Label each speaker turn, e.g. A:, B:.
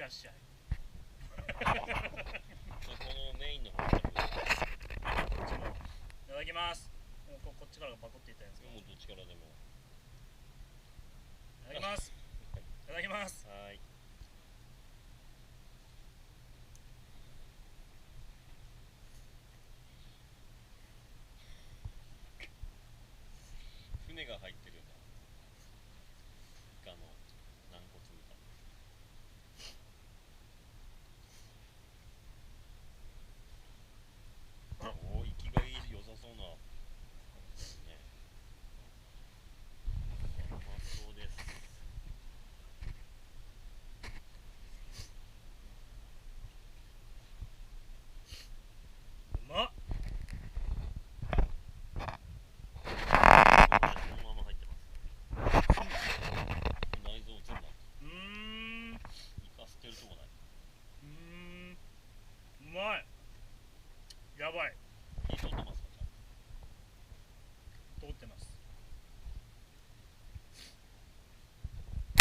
A: っしゃい。
B: このメインの方いた
A: だきます。こっちからパコっていったやつ。
B: もうどっちからでも。
A: いただきます。いただきます。
B: はい。船が入ってるんだ。イカの軟骨みたいな。おお、生きがいい良さそうな。ね。うまそうです。
A: うまっ。
B: そのまま入ってます。内臓全部。イカ捨てるとこない。
A: うまい。やばい。